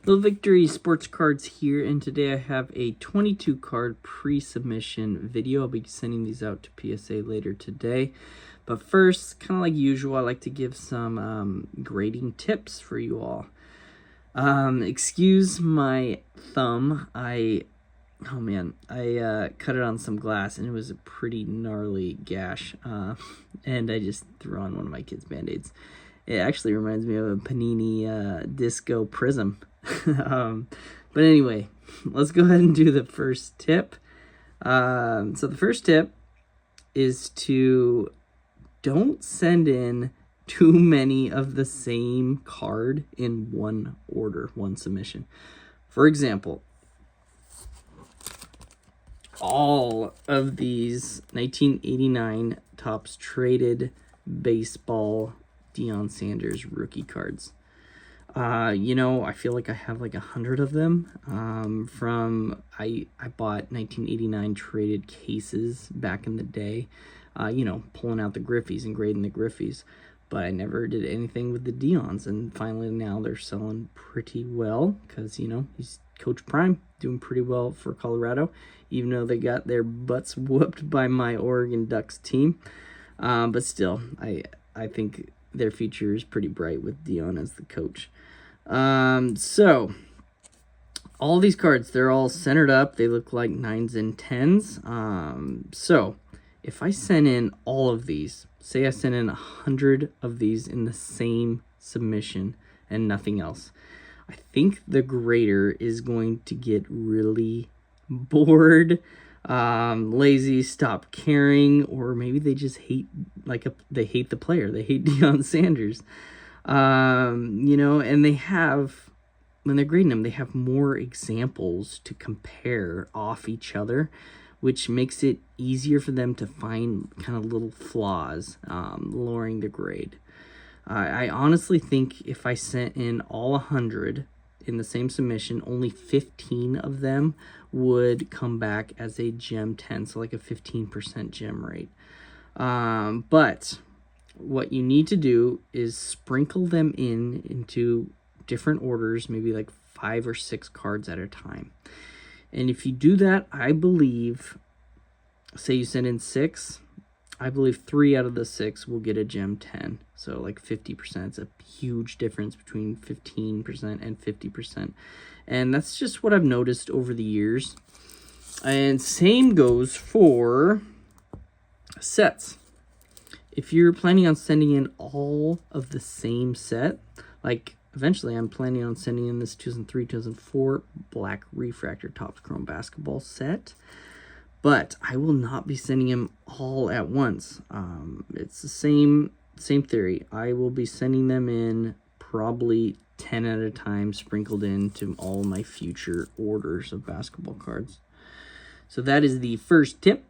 Little Victory Sports Cards here, and today I have a 22 card pre-submission video. I'll be sending these out to PSA later today. But first, kind of like usual, I like to give some grading tips for you all. Excuse my thumb. I cut it on some glass and it was a pretty gnarly gash. And I just threw on one of my kids' Band-Aids. It actually reminds me of a Panini Disco Prism. But anyway, let's go ahead and do the first tip. So the first tip is to don't send in too many of the same card in one order, one submission. For example, all of these 1989 Topps Traded Baseball Deion Sanders rookie cards. I feel like I have like 100 of them. I bought 1989 traded cases back in the day, pulling out the Griffies and grading the Griffies. But I never did anything with the Deons, and finally now they're selling pretty well because, he's Coach Prime, doing pretty well for Colorado, even though they got their butts whooped by my Oregon Ducks team. But still, I think their future is pretty bright with Deion as the coach. So all these cards, they're all centered up. They look like 9s and 10s. So if I send in all of these, say I send in 100 of these in the same submission and nothing else, I think the grader is going to get really bored, lazy, stop caring, or maybe they just hate, they hate the player. They hate Deion Sanders. And they have, when they're grading them, they have more examples to compare off each other, which makes it easier for them to find kind of little flaws, lowering the grade. I honestly think if I sent in all 100 in the same submission, only 15 of them would come back as a gem 10, so like a 15% gem rate. But what you need to do is sprinkle them into different orders, maybe like 5 or 6 cards at a time. And if you do that, I believe, say you send in 6, I believe 3 out of the 6 will get a gem 10. So like 50%. It's a huge difference between 15% and 50%. And that's just what I've noticed over the years. And same goes for sets. If you're planning on sending in all of the same set, like eventually I'm planning on sending in this 2003, 2004 Black Refractor Topps Chrome Basketball set, but I will not be sending them all at once. It's the same theory. I will be sending them in probably 10 at a time, sprinkled into all my future orders of basketball cards. So that is the first tip.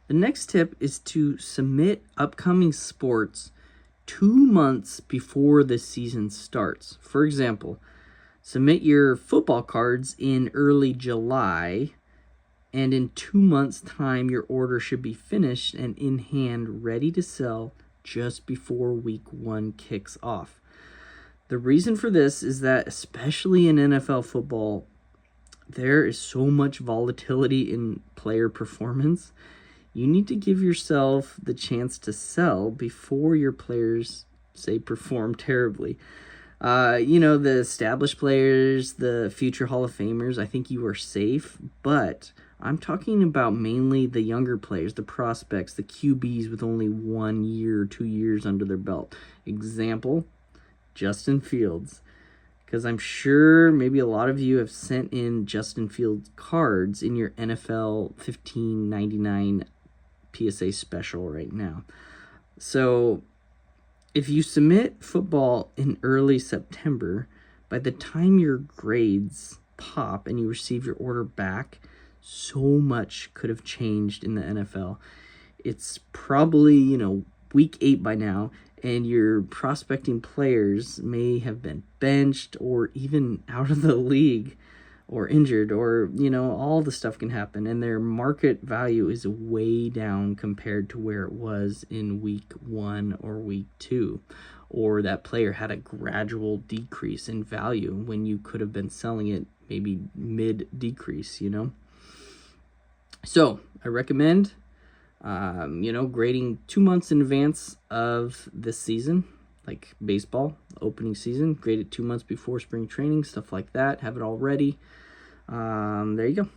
The next tip is to submit upcoming sports 2 months before the season starts. For example, submit your football cards in early July, and in 2 months' time, your order should be finished and in hand, ready to sell just before week 1 kicks off. The reason for this is that, especially in NFL football, there is so much volatility in player performance. You need to give yourself the chance to sell before your players, say, perform terribly. The established players, the future Hall of Famers, I think you are safe, but I'm talking about mainly the younger players, the prospects, the QBs with only 1 year, 2 years under their belt. Example, Justin Fields. Because I'm sure maybe a lot of you have sent in Justin Fields cards in your NFL 15.99 PSA special right now. So if you submit football in early September, by the time your grades pop and you receive your order back, so much could have changed in the NFL. It's probably, week 8 by now, and your prospecting players may have been benched or even out of the league or injured, or, all the stuff can happen, and their market value is way down compared to where it was in week 1 or week 2. or that player had a gradual decrease in value when you could have been selling it maybe mid decrease, So I recommend, grading 2 months in advance of this season, like baseball opening season. Grade it 2 months before spring training, stuff like that. Have it all ready. There you go.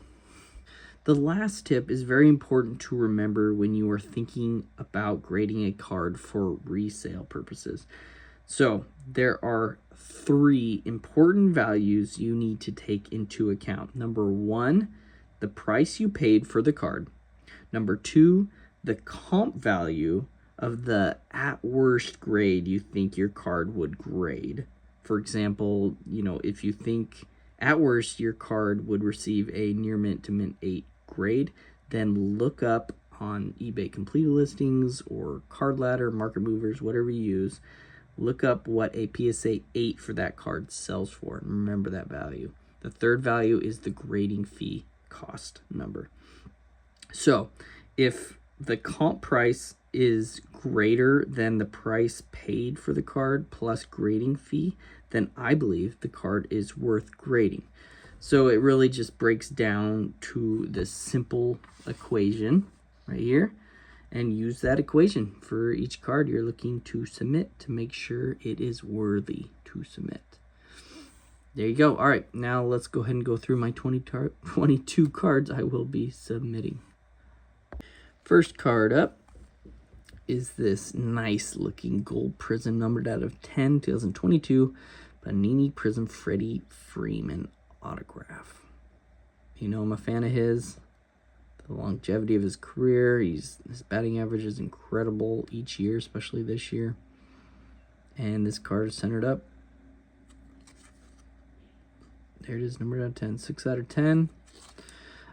The last tip is very important to remember when you are thinking about grading a card for resale purposes. So there are 3 important values you need to take into account. Number 1, the price you paid for the card. Number 2, the comp value of the at worst grade you think your card would grade. For example, if you think at worst your card would receive a near mint to mint 8 grade, then look up on eBay complete listings or Card Ladder, Market Movers, whatever you use. Look up what a PSA 8 for that card sells for, and remember that value. The third value is the grading fee cost number. So if the comp price is greater than the price paid for the card plus grading fee, then I believe the card is worth grading. So it really just breaks down to this simple equation right here, and use that equation for each card you're looking to submit to make sure it is worthy to submit. There you go. All right, now let's go ahead and go through my 22 cards I will be submitting. First card up is this nice looking gold prism numbered out of 10, 2022 Panini Prism Freddie Freeman autograph. I'm a fan of his. The longevity of his career. His batting average is incredible each year, especially this year. And this card is centered up. There it is, numbered out of 10. 6 out of 10.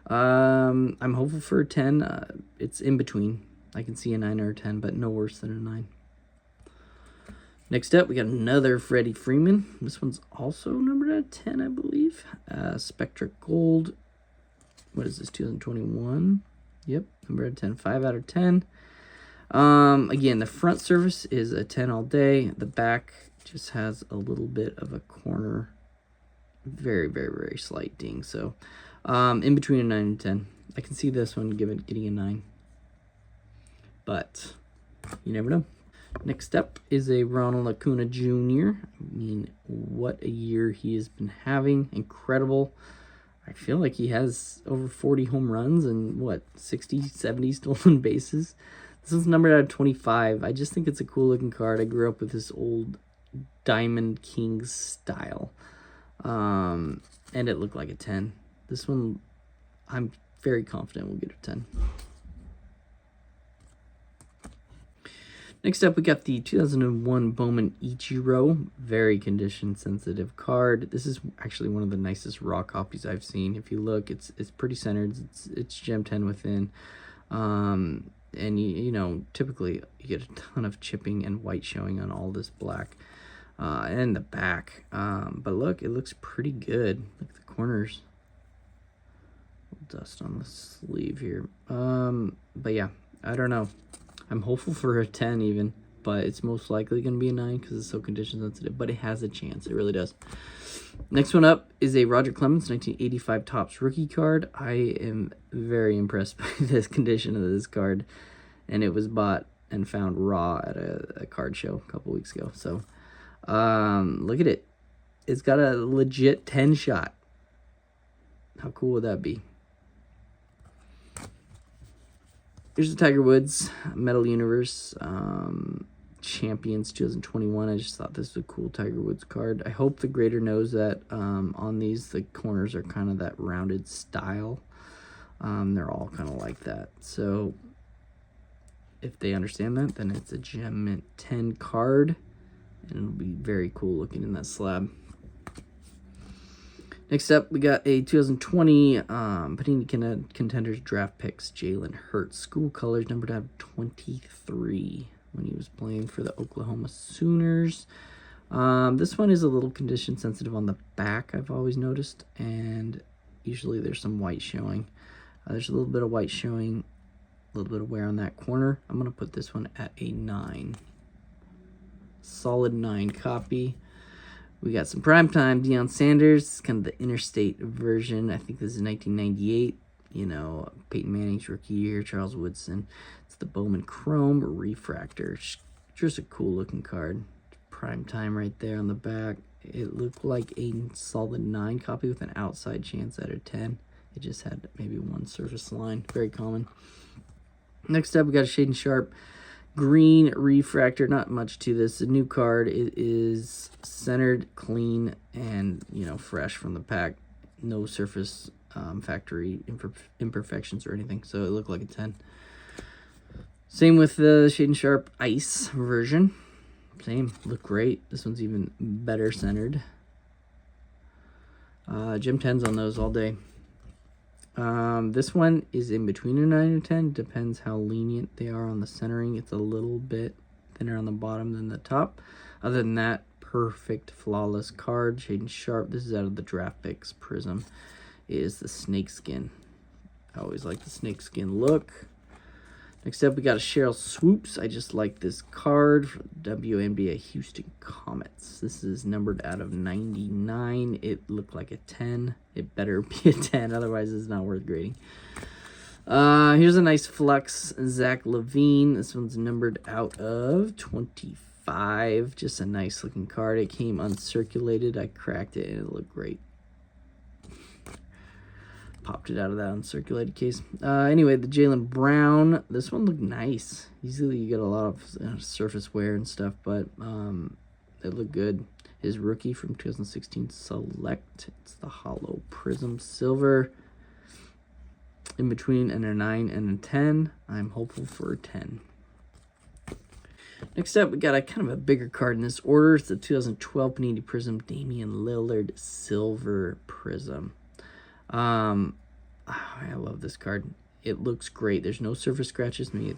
I'm hopeful for a 10. It's in between. I can see a 9 or a 10, but no worse than a 9. Next up, we got another Freddie Freeman. This one's also numbered at 10, I believe. Spectra Gold. What is this, 2021? Yep, numbered at 10. 5 out of 10. Again, the front surface is a 10 all day. The back just has a little bit of a corner. Very, very, very slight ding. So, in between a 9 and 10. I can see this one getting a 9. But you never know. Next up is a Ronald Acuna Jr. What a year he has been having. Incredible. I feel like he has over 40 home runs and 60, 70 stolen bases. This is numbered out of 25. I just think it's a cool looking card. I grew up with this old Diamond Kings style. And it looked like a 10. This one, I'm very confident we'll get a 10. Next up, we got the 2001 Bowman Ichiro. Very condition-sensitive card. This is actually one of the nicest raw copies I've seen. If you look, it's pretty centered. It's gem 10 within. And, typically you get a ton of chipping and white showing on all this black. And the back. But look, it looks pretty good. Look at the corners. Dust on the sleeve here. But yeah, I don't know. I'm hopeful for a 10 even, but it's most likely going to be a 9 because it's so condition sensitive, but it has a chance. It really does. Next one up is a Roger Clemens 1985 Topps rookie card. I am very impressed by this condition of this card, and it was bought and found raw at a card show a couple weeks ago. So look at it. It's got a legit 10 shot. How cool would that be? Here's the Tiger Woods Metal Universe Champions 2021. I just thought this was a cool Tiger Woods card. I hope the grader knows that on these, the corners are kind of that rounded style. They're all kind of like that. So if they understand that, then it's a Gem Mint 10 card. And it'll be very cool looking in that slab. Next up, we got a 2020 Panini Contenders Draft Picks Jalen Hurts. School colors numbered out of 23 when he was playing for the Oklahoma Sooners. This one is a little condition sensitive on the back, I've always noticed. And usually there's some white showing. There's a little bit of white showing, a little bit of wear on that corner. I'm going to put this one at a 9. solid 9 copy. We got some primetime Deion Sanders. It's kind of the interstate version. I think this is 1998. You know, Peyton Manning's rookie year, Charles Woodson. It's the Bowman Chrome Refractor. Just a cool looking card. Primetime right there on the back. It looked like a solid 9 copy with an outside chance at a 10. It just had maybe one surface line. Very common. Next up, we got a Shaden Sharp green refractor. Not much to this. A new card. It is centered, clean, and, you know, fresh from the pack. No surface factory imperfections or anything. So it looked like a 10. Same with the Shaden Sharp Ice version. Same. Look great. This one's even better centered. Gem 10s on those all day. This one is in between a 9 and 10. Depends how lenient they are on the centering. It's a little bit thinner on the bottom than the top. Other than that, perfect, flawless card. Shaden Sharp. This is out of the Draft Picks Prism. It is the snakeskin. I always like the snakeskin look. Next up, we got a Cheryl Swoops. I just like this card for WNBA Houston Comets. This is numbered out of 99. It looked like a 10. It better be a 10, otherwise it's not worth grading. Here's a nice Flux Zach LaVine. This one's numbered out of 25. Just a nice looking card. It came uncirculated. I cracked it and it looked great. Popped it out of that uncirculated case. Anyway, the Jaylen Brown. This one looked nice. Usually you get a lot of surface wear and stuff, but it looked good. His rookie from 2016 Select. It's the Hollow Prism Silver. In between a 9 and a 10. I'm hopeful for a 10. Next up, we got a kind of a bigger card in this order. It's the 2012 Panini Prism Damian Lillard Silver Prism. I love this card. It looks great. There's no surface scratches. Maybe a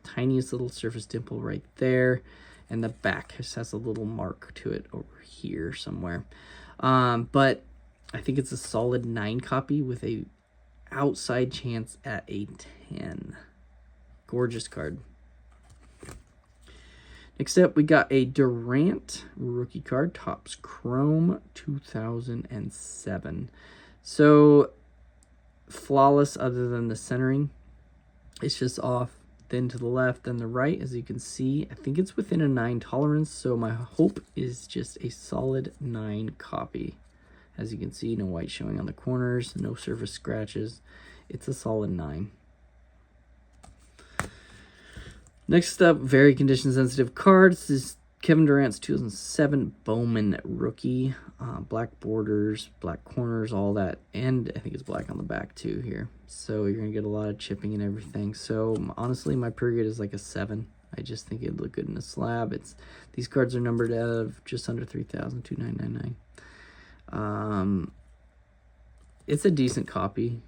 tiniest little surface dimple right there. And the back just has a little mark to it over here somewhere. But I think it's a solid 9 copy with a outside chance at a 10. Gorgeous card. Next up, we got a Durant rookie card. Topps Chrome 2007. So, flawless other than the centering. It's just off, then to the left, then the right. As you can see, I think it's within a 9 tolerance. So, my hope is just a solid 9 copy. As you can see, no white showing on the corners, no surface scratches. It's a solid 9. Next up, very condition-sensitive cards. This is Kevin Durant's 2007 Bowman rookie. Black borders, black corners, all that. And I think it's black on the back too here. So you're going to get a lot of chipping and everything. So honestly, my per grade is like a 7. I just think it'd look good in a slab. These cards are numbered out of just under 3,000, 2,999. It's a decent copy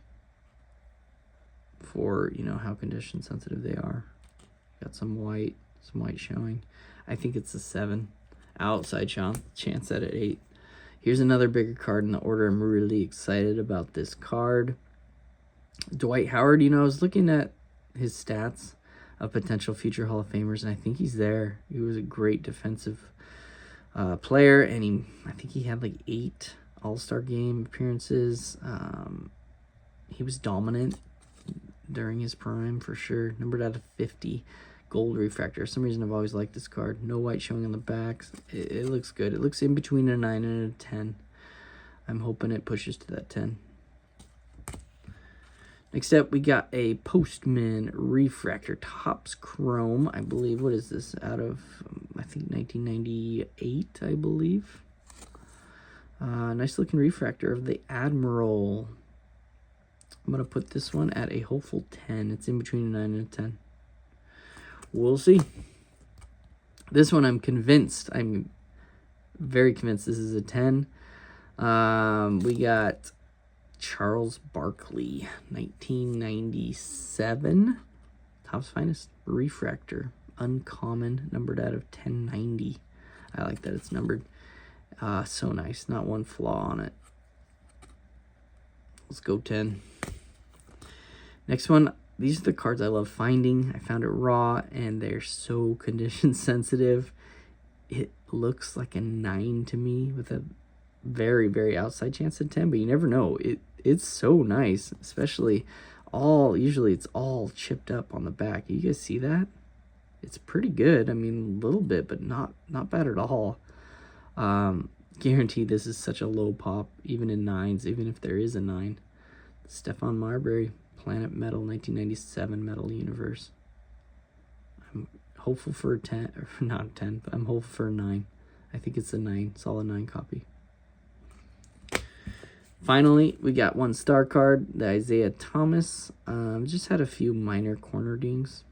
for, you know, how condition sensitive they are. Got some white showing. I think it's a 7. Outside chance at an 8. Here's another bigger card in the order. I'm really excited about this card. Dwight Howard, you know, I was looking at his stats of potential future Hall of Famers, and I think he's there. He was a great defensive player, and I think he had like 8 All-Star game appearances. He was dominant during his prime for sure. Numbered out of 50. Gold refractor. For some reason I've always liked this card. No white showing on the backs. It looks good. It looks in between a 9 and a 10. I'm hoping it pushes to that 10. Next up, we got a Postman refractor. Topps Chrome. I believe, what is this? Out of, I think, 1998, I believe. Nice looking refractor of the Admiral. I'm going to put this one at a hopeful 10. It's in between a 9 and a 10. We'll see. This one I'm very convinced this is a 10. We got Charles Barkley, 1997. Topps Finest refractor. Uncommon, numbered out of 1090. I like that it's numbered. So nice. Not one flaw on it. Let's go 10. Next one. These are the cards I love finding. I found it raw, and they're so condition sensitive. it looks like a 9 to me with a very, very outside chance at 10, but you never know. It's so nice, especially usually it's all chipped up on the back. You guys see that? It's pretty good. I mean, a little bit, but not bad at all. Guaranteed this is such a low pop, even in 9s, even if there is a 9. Stefan Marbury, Planet Metal, 1997 Metal Universe. I'm hopeful for a 10, or not a 10, but I'm hopeful for a 9. I think it's a 9, solid 9 copy. Finally, we got one star card, the Isaiah Thomas. Just had a few minor corner dings.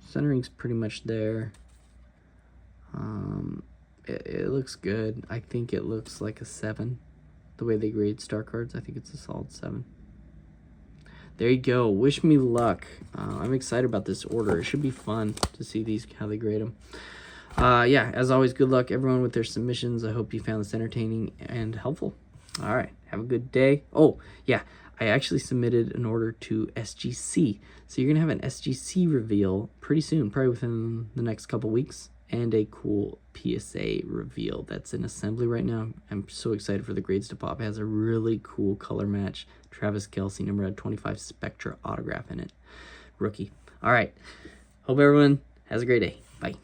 Centering's pretty much there. It looks good. I think it looks like a 7. The way they grade star cards, I think it's a solid 7. There you go. Wish me luck. I'm excited about this order. It should be fun to see these, how they grade them. Yeah, as always, good luck everyone with their submissions. I hope you found this entertaining and helpful. All right, have a good day. Oh, yeah, I actually submitted an order to SGC. So you're going to have an SGC reveal pretty soon, probably within the next couple weeks, and a cool PSA reveal that's in assembly right now. I'm so excited for the grades to pop. It has a really cool color match. Travis Kelce, number 25 Spectra autograph in it. Rookie. All right, hope everyone has a great day. Bye.